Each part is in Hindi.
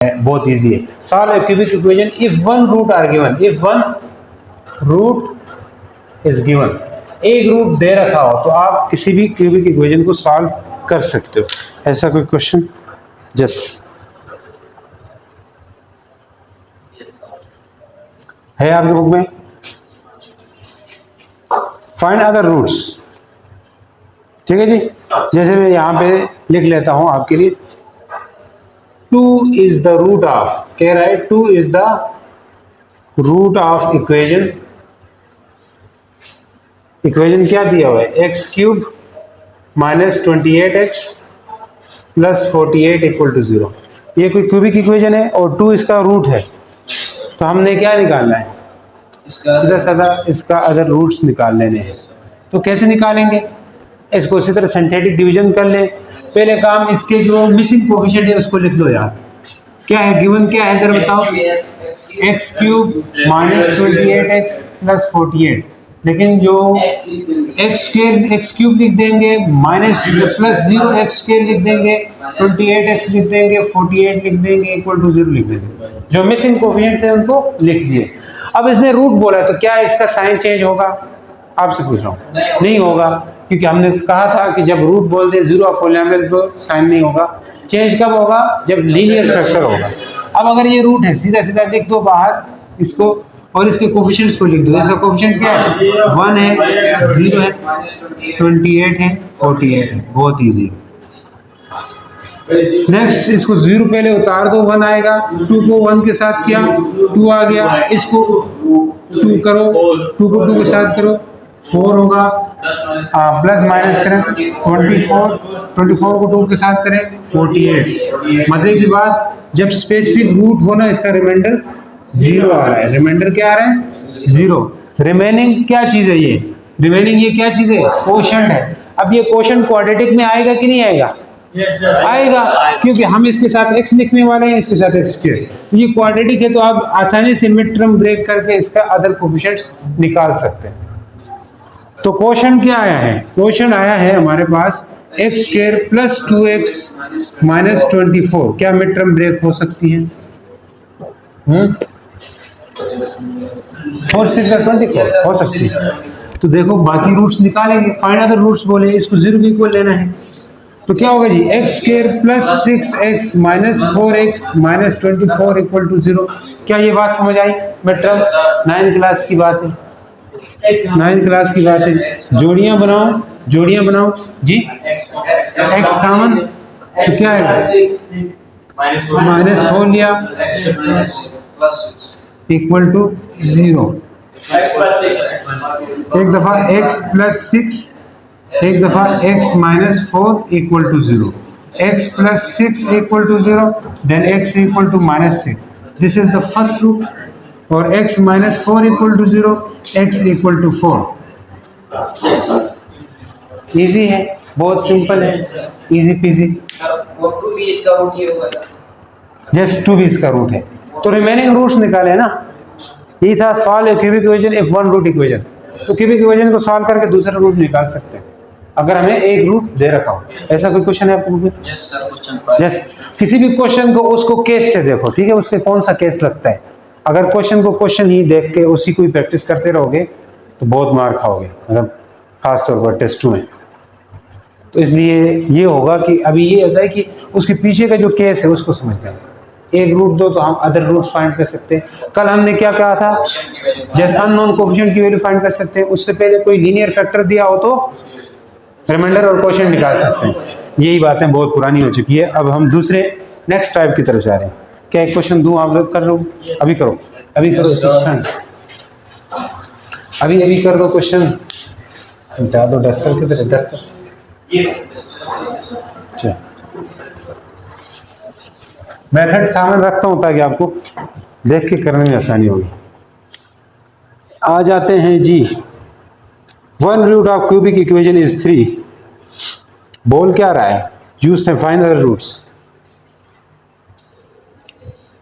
बहुत इजी है। Solve a cubic equation if one root are given, if one root is given, एक रूट दे रखा हो तो आप किसी भी क्यूबिक इक्वेशन को सॉल्व कर सकते हो। ऐसा कोई क्वेश्चन? जस्ट है आपके बुक में? Find other roots. ठीक है जी, जैसे मैं यहां पे लिख लेता हूं आपके लिए, 2 is the root of, कह रहा है 2 is the root of equation, equation क्या दिया हुआ है, X cube minus 28x plus 48 equal to 0। ये कोई क्यूबिक इक्वेशन है और 2 इसका रूट है, तो हमने क्या निकालना है, सीधा साधा इसका अदर रूट्स निकाल लेने हैं। तो कैसे निकालेंगे, इसको इसी तरह सिंथेटिक डिवीजन कर लें। पहले काम इसके जो मिसिंग कोफिशिएंट है उसको लिख लो यार। क्या है गिवन, क्या है जरा बताओ, x cube minus 28x plus 48, लेकिन जो एक्स क्यूब लिख देंगे, माइनस प्लस 0 एक्स स्क्वायर लिख देंगे, 28x लिख देंगे, 48 लिख देंगे, इक्वल टू 0 लिख देंगे। जो मिसिंग कोफिशिएंट थे उनको लिख दिए। अब इसने रूट बोला तो क्या इसका साइन चेंज होगा, आपसे पूछ रहा हूँ? नहीं होगा, क्योंकि हमने कहा था कि जब रूट बोल दे जीरो ऑफ पॉलिनोमियल तो साइन नहीं होगा। चेंज कब होगा, जब लीनियर फैक्टर होगा। अब अगर ये रूट है, सीधा सीधा लिख दो बाहर इसको और इसके कोफिशिएंट्स को लिख दो। इसका कोफिशिएंट क्या है, 1 है, 0 है, 28 है, 48 है, बहुत इजी। नेक्स्ट इसको 0 पहले उतार दो, 1 आएगा, 2 को 1 के साथ किया, 2 आ गया, इसको 2 करो, 2 को 2 के साथ करो, 4 होगा, प्लस माइनस करें 24 को 2 के साथ करें 48। मजे की बात, जब स्पेसिफिक रूट हो ना, इसका रिमाइंडर 0 आ रहा है। रिमाइंडर क्या आ रहा है, 0। रिमेनिंग क्या चीज है, ये रिमेनिंग ये क्या चीज है, क्वोशंट है। अब ये क्वोशंट क्वाड्रेटिक में आएगा कि नहीं आएगा? आएगा, क्योंकि हम इसके साथ x लिखने वाले हैं, इसके साथ x स्क्वायर, तो ये क्वाड्रेटिक है, तो आप आसानी से मिड टर्म ब्रेक करके इसका अदर कोफिशिएंट्स निकाल सकते हैं। तो क्वोशंट क्या आया है, क्वोशंट आया है हमारे पास x square plus 2x minus 24। क्या मिड टर्म ब्रेक हो सकती है? 4 6 24 हो सकती है। तो देखो बाकी रूट्स निकालेंगे, फाइंड अदर रूट्स बोले, इसको 0 के इक्वल लेना है। तो क्या होगा जी, x square plus 6x minus 4x minus 24 equal to 0। क्या ये बात समझ आई? मिड टर्म 9th क्लास की बात है, 9th क्लास की बात है। जोड़ियां बनाओ, जोड़ियां बनाओ जी। x कॉमन तो क्या है, माइनस 4 लिया इक्वल टू 0। एक दफा x प्लस 6, एक दफा x minus 4 equal to 0, x plus 6 equal to 0, then x equal to minus 6। This is the first root. और x minus 4 equal to 0, x equal to 4। Easy है, बहुत सिंपल है, इजी पीजी। जस्ट 2 भी इसका रूट है। तो रिमेनिंग रूट्स निकाले ना, ये था solve a cubic equation if one root equation. तो क्यूबिक इक्वेशन को सॉल्व करके दूसरा रूट निकाल सकते हैं अगर हमें एक रूट दे रखा हो। ऐसा कोई क्वेश्चन है आपको? Yes sir, question yes. किसी भी क्वेश्चन को उसको केस से देखो, ठीक है, उसके कौन सा केस लगता है। अगर क्वेश्चन को क्वेश्चन ही देख के उसी को ही प्रैक्टिस करते रहोगे तो बहुत मार खाओगे, मतलब खासतौर पर टेस्ट में। तो इसलिए ये होगा कि अभी ये होता है कि उसके पीछे का जो केस है उसको समझना है। एक रूट दो तो हम अदर रूट फाइंड कर सकते हैं। कल हमने क्या कहा था, जैसे अननोन कोफिशिएंट की वैल्यू फाइंड कर सकते हैं। उससे पहले कोई लीनियर फैक्टर दिया हो तो रिमाइंडर और क्वोशंट निकाल सकते हैं। यही बातें बहुत पुरानी हो चुकी है। अब हम दूसरे नेक्स्ट टाइप की तरफ जा रहे हैं। क्या एक क्वेश्चन दूं आप लोग? कर लो, अभी करो, अभी करो क्वेश्चन, अभी अभी कर दो क्वेश्चन। हटा दो डस्टर, किधर है डस्टर? अच्छा, मेथड सामने रखता हूं ताकि आपको देख के करने में आसानी होगी। आ जाते हैं जी। 1 root of cubic equation is 3। बोल क्या रहा है, यूज से find other roots.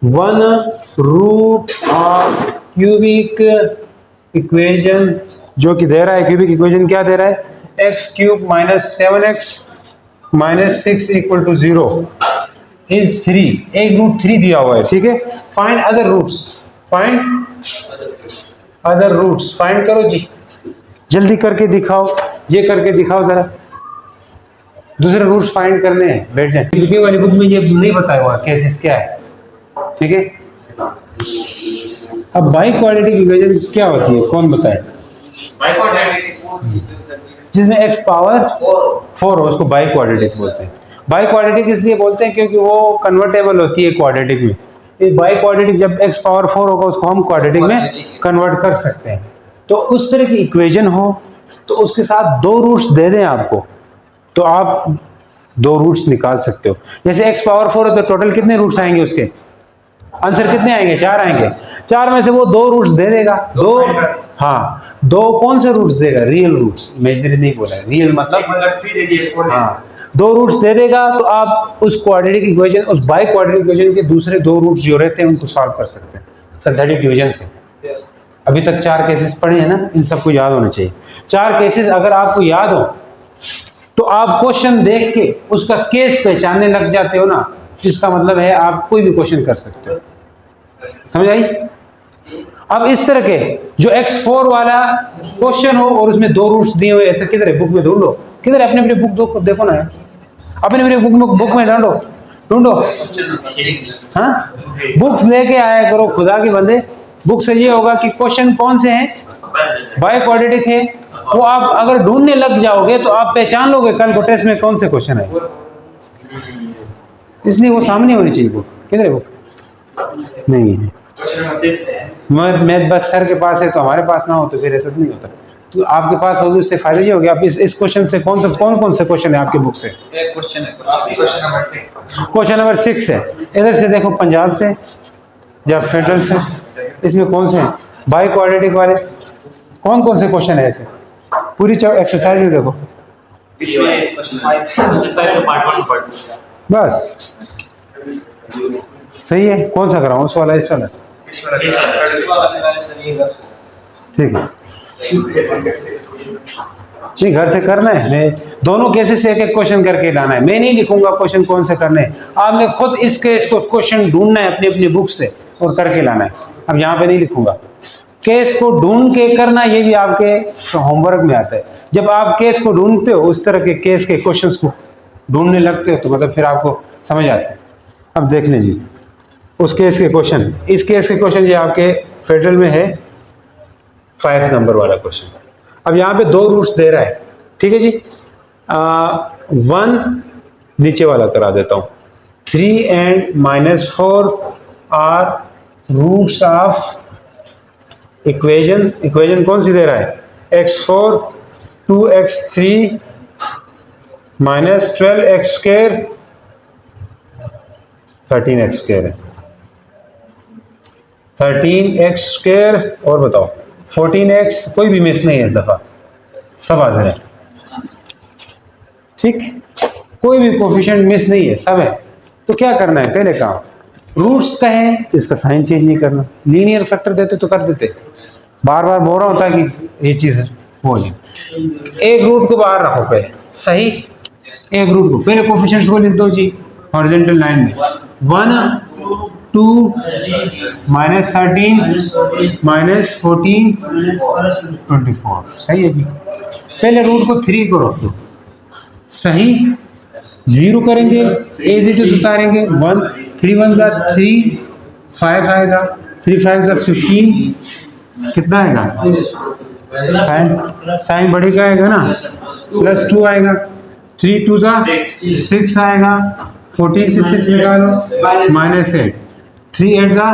1 root of cubic equation जो कि दे रहा है, क्यूबिक इक्वेशन क्या दे रहा है, X cube minus 7x minus 6 equal to 0। Is 3, एक रूट 3 दिया हुआ है, ठीक है। Find other roots, find other roots, find करो जी, जल्दी करके दिखाओ, ये करके दिखाओ जरा, दूसरे रूट्स फाइंड करने हैं, बैठ जाए। वीडियो वाली बुक में ये नहीं बताया हुआ केसेस क्या है, ठीक है। अब बाई क्वाड्रेटिक इक्वेशन क्या होती है, कौन बताए? जिसमें x पावर 4 हो उसको बाई क्वाड्रेटिक बोलते हैं। बाई क्वाड्रेटिक इसलिए बोलते हैं क्योंकि वो कन्वर्टेबल होती है क्वाड्रेटिक में। इस बाई क्वाड्रेटिक जब x पावर 4 होगा उसको हम क्वाड्रेटिक में कन्वर्ट कर सकते हैं। तो उस तरह की इक्वेशन हो तो उसके साथ दो रूट्स दे दें आपको, तो आप दो रूट्स निकाल सकते हो। जैसे x पावर 4 है तो टोटल कितने रूट्स आएंगे, उसके आंसर कितने आएंगे? 4 आएंगे। 4 में से वो दो रूट्स दे देगा, दो, हाँ, दो कौन से रूट्स देगा? रियल रूट्स, इमेजिनरी नहीं बोला है, रियल मतलब हाँ, दो रूट्स दे देगा। तो आप उस क्वाड्रेटिक इक्वेशन, उस बाई क्वाड्रेटिक इक्वेशन के दूसरे दो रूट्स जो रहते हैं उनको सॉल्व कर सकते हैं सिंथेटिक डिवीजन से। अभी तक 4 केसेस पढ़े हैं ना, इन सबको याद होना चाहिए। 4 केसेस अगर आपको याद हो तो आप क्वेश्चन देख के उसका केस पहचानने लग जाते हो ना, जिसका मतलब है आप कोई भी क्वेश्चन कर सकते हो। समझ आई? अब इस तरह के जो x4 वाला क्वेश्चन हो और उसमें दो रूट्स दिए हुए, ऐसे किधर है? बुक में ढूंढो, किधर है? अपने अपने बुक देखो ना, अपने अपने बुक में ढूंढो ढूंढो। हाँ, बुक्स लेके आया करो खुदा के बंदे। बुक से ये होगा कि क्वेश्चन कौन से हैं, बाई क्वाड्रेटिक है, वो आप अगर ढूंढने लग जाओगे तो आप पहचान लोगे कल को टेस्ट में कौन से क्वेश्चन है। इसलिए वो सामने होनी चाहिए बुक। किधर है बुक? नहीं है, मैं बस सर के पास है तो हमारे पास ना हो तो फिर ऐसा नहीं होता। तो आपके पास होगी उससे फायदा ये हो गया। आप इस क्वेश्चन से कौन से क्वेश्चन है आपके बुक से? एक क्वेश्चन है, क्वेश्चन नंबर 6 है। इधर से देखो, पंजाब से या फेडरल से, इसमें कौन से हैं बाई क्वाड्रेटिक वाले? कौन से क्वेश्चन है ऐसे? पूरी एक्सरसाइज में देखो बस। सही है, कौन सा कराऊं, उस वाला इस वाला? ठीक है, नहीं घर से करना है, मैं दोनों केसेस से एक एक क्वेश्चन करके लाना है। मैं नहीं लिखूंगा क्वेश्चन कौन से करने हैं, आपने खुद इस केस को क्वेश्चन ढूंढना है अपनी अपनी बुक से और करके लाना है। अब यहाँ पे नहीं लिखूंगा, केस को ढूंढ के करना, ये भी आपके होमवर्क में आता है। जब आप केस को ढूंढते हो, उस तरह के केस के क्वेश्चंस को ढूंढने लगते हो तो मतलब फिर आपको समझ आता है। अब देख लीजिए उस केस के क्वेश्चन, इस केस के क्वेश्चन ये आपके फेडरल में है 5 नंबर वाला क्वेश्चन। अब यहाँ पे दो रूट्स दे रहा है, ठीक है जी। 1 नीचे वाला करा देता हूँ, 3 and -4 are roots of equation कौन सी दे रहा है? x4 2x3 -12x² 13x² है, 13x² और बताओ 14x, कोई भी मिस नहीं है इस दफा, सब हाजिर है, ठीक, कोई भी कोफिशिएंट मिस नहीं है, सब है। तो क्या करना है? पहले काम, रूट्स का है इसका साइन चेंज नहीं करना, लीनियर फैक्टर देते तो कर देते, बार बार बोल रहा होता कि ये चीज हो जाए। एक रूट को बाहर रखो पहले, सही, एक रूट को पहले कोफिशिएंट्स को लिख दो जी हॉरिजॉन्टल लाइन में, 1 2 -13 -14 24, सही है जी। पहले रूट को 3 को रख दो, सही, 0 करेंगे, एज इट इज उतारेंगे, 1 3 1 जा 3 5 आएगा, 3 5 जा 15, कितना आएगा? साइन बड़ी का आएगा ना, +2 आएगा, 3 2 जा 6 आएगा, 14 से 6 निकालो -8, 3 8 जा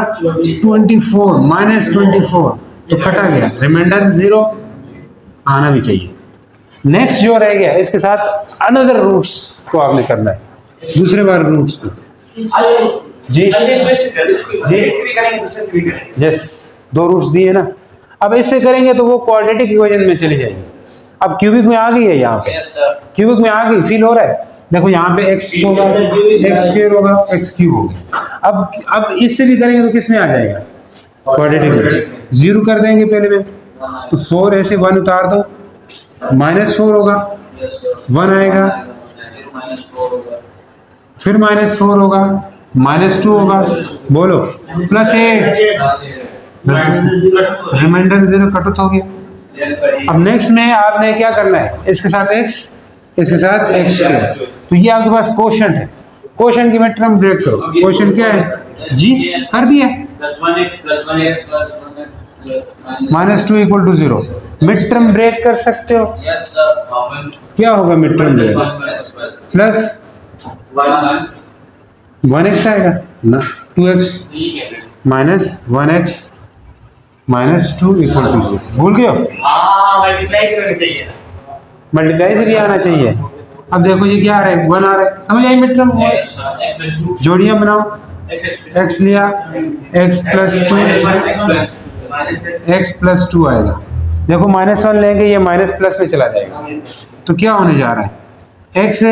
24 -24, तो कटा गया, रिमाइंडर 0 आना भी चाहिए। नेक्स्ट जो रह गया इसके साथ अनदर रूट्स को आपने करना है, दूसरे बार रूट्स को जी यस, दो रूट्स दिए ना। अब इससे करेंगे तो वो क्वाड्रेटिक इक्वेशन में चली जाएगी। अब क्यूबिक में आ गई है, यहाँ पे क्यूबिक में आ गई, फील हो रहा है। देखो यहाँ पे x होगा, x² होगा, x³ होगा। अब इससे भी करेंगे तो किस में आ जाएगा? क्वाड्रेटिक में। 0 कर देंगे पहले में, तो 4 ऐसे 1 उतार दो, -4 होगा, 1 आएगा, फिर -4 होगा, -2 होगा, बोलो, +8, रिमाइंडर 0 कट हो गया। अब नेक्स्ट में आपने क्या करना है, इसके साथ x, इसके साथ x किया, तो ये आपके पास क्वोशंट है। क्वोशंट की मिड टर्म ब्रेक करो, क्वोशंट क्या है जी, कर दिया, -2 = 0। मिड टर्म ब्रेक कर सकते हो, क्या होगा mid term break, plus 1x आएगा ना, 2x -1x -2 = 0। भूल गए हो, मल्टीप्लाई से भी आना चाहिए। अब देखो ये क्या आ रहा है, 1 आ रहा है, समझ आई मिड टर्म, जोड़ियां बनाओ, x लिया, x + 2 आएगा। देखो -1 लेंगे, ये माइनस प्लस में चला जाएगा, तो क्या होने जा रहा है, x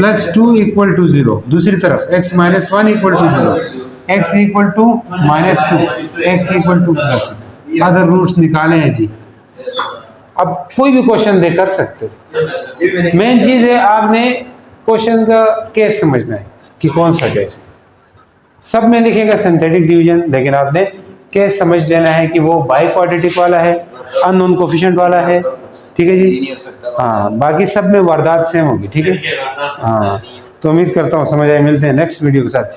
+ 2 = 0, दूसरी तरफ x - 1 = 0, x = -2, x = +, other roots निकाले हैं जी। अब कोई भी क्वेश्चन दे कर सकते हो, मेन चीज है आपने क्वेश्चन का केस समझना है कि कौन सा केस, सब में लिखेगा सिंथेटिक डिवीजन, लेकिन आपने केस समझ लेना है कि वो बाई क्वाड्रेटिक वाला है, अननोन कोफिशिएंट वाला है, ठीक है जी। हाँ, बाकी सब में वारदात सेम होगी, ठीक है। हाँ, तो उम्मीद करता हूँ समझ आए, मिलते हैं नेक्स्ट वीडियो के साथ।